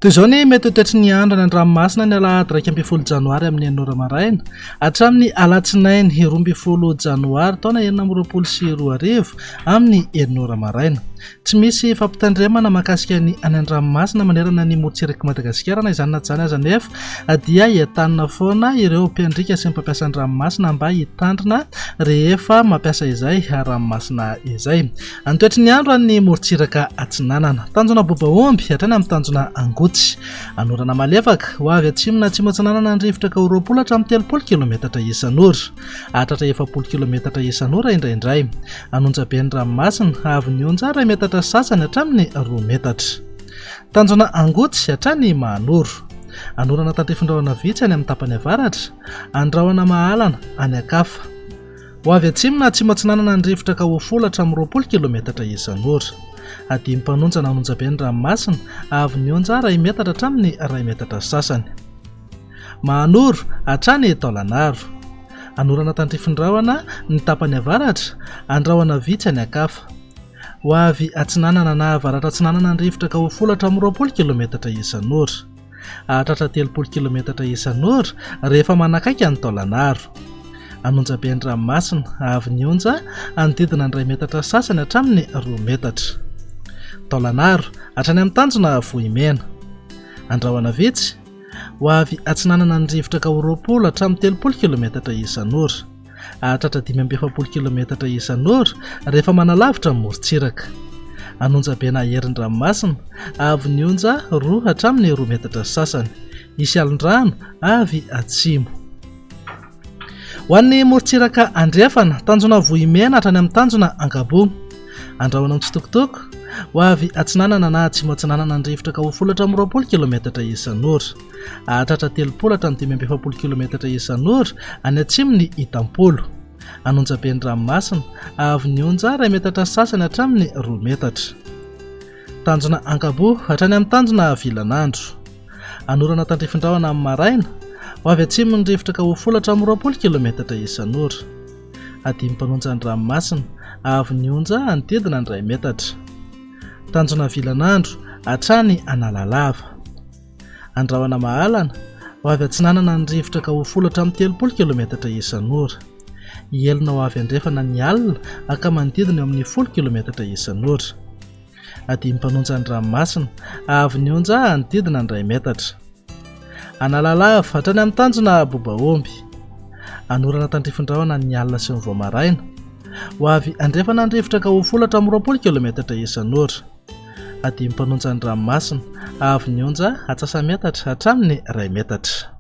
Toy izao ny mety ho toetry ny andro any an-dranomasina ny alahady 1 janoary amin'ny 9 maraina hatramin'ny alatsinainy 12 janoary taona 2022 amin'ny 9 maraina. Tsy misy fampitandremana mahakasika ny any an-dranomasina manerana ny morotsireky Madagasikara na izany na tsy izany aza nefa dia entanina foana ireo mpiandrika sy mpampiasa an-dranomasina mba hitandrina rehefa mampiasa izay ranomasina izay. Ny toetry ny andro any morotsiraka atsinanana tanjona bobaomby hatrany amin'ny tanjona angotsy. Anorana malefaka ho avy atsimona atsimo-atsinanana ny rivotra ka 20 hatramin'ny 30 kilometatra isan'ora, hatratra 70 kilometatra isan'ora indraindray. Anonjaben'ny ranomasina avy ny onja 2 metatra sasany hatramin'ny 2 metatra. Tanjona angotsy hatrany Mahanoro. Anorana tandrifindraona vitsy any amin'ny tapany avaratra, andrahona mahalana any akafa. Ho avy atsimona atsimo-atsinanana ny rivotra ka 10 hatramin'ny 20 kilometatra isan'ora. Adimy mpanonjana anonjaben'ny ranomasina avy ny onja 2 metatra hatramin'ny 2 metatra sasany. Mahanoro hatrany Taolagnaro. Anorana tandrifindraona ny tapany avaratra, andrahona vitsy any akafa. Ho avy atsinanana na avaratra atsinanana ny rivotra ka 10 hatramin'ny 20 kilometatra isan'ora, hatratra 30 kilometatra isan'ora rehefa manakaiky any Taolagnaro. Anonjaben'ny ranomasina avy ny onja anodidina 2 metatra sasany hatramin'ny 2 metatra. Taolagnaro hatrany amin'ny tanjona Vohimena. Andrahona vitsy ho avy atsinanana ny rivotra ka 20 hatramin'ny 30 kilometatra isan'ora, hatratra 570 kilometatra isan'ora rehefa manalavitra ny morotsiraka. Anonjabena herin'ny ranomasina avy ny onja 2 hatramin'ny 2 metatra sasany. Isy alin-drano avy atsimo. Ho an'ny morotsiraka andrefana tanjona Vohimena hatrany amin'ny tanjona Angabo. Andrahona mitsitokotoko ho avy atsinanana na atsimo-atsinanana ny rivotra ka 10 hatramin'ny 20 kilometatra isan'ora, hatratra 30 hatramin'ny 570 kilometatra isan'ora any atsimony Itampolo. Anonjaben'ny ranomasina avy ny onja 2 metatra sasany hatramin'ny 2 metatra. Tanjona Angabo hatrany amin'ny tanjona Vilanandro. Anorana tandrifindraona amin'ny maraina ho avy atsimony rivotra ka 10 hatramin'ny 20 kilometatra isan'ora. Adimy mpanonja ny ranomasina avy ny onja anodidina 2 metatra. Tanjona Vilanandro hatrany Analalava. Andrahona mahalana ho avy atsinanana ny rivotra ka 10 hatramin'ny 30 kilometatra isan'ora. Elona ho avy andrefana ny alina aka manodidina amin'ny 10 kilometatra isan'ora. Adimy mpanonja ny ranomasina avy ny onja anodidina 2 metatra. Analalava hatrany amin'ny tanjona Bobaomby. Anorana tandrifindraona ny alina sy ny voamaraina ho avy andrefana ny rivotra ka 10 hatramin'ny 20 kilometatra isan'ora. Adimy mpanonja ny ranomasina avy ny onja 100 metatra hatramin'ny 2 metatra.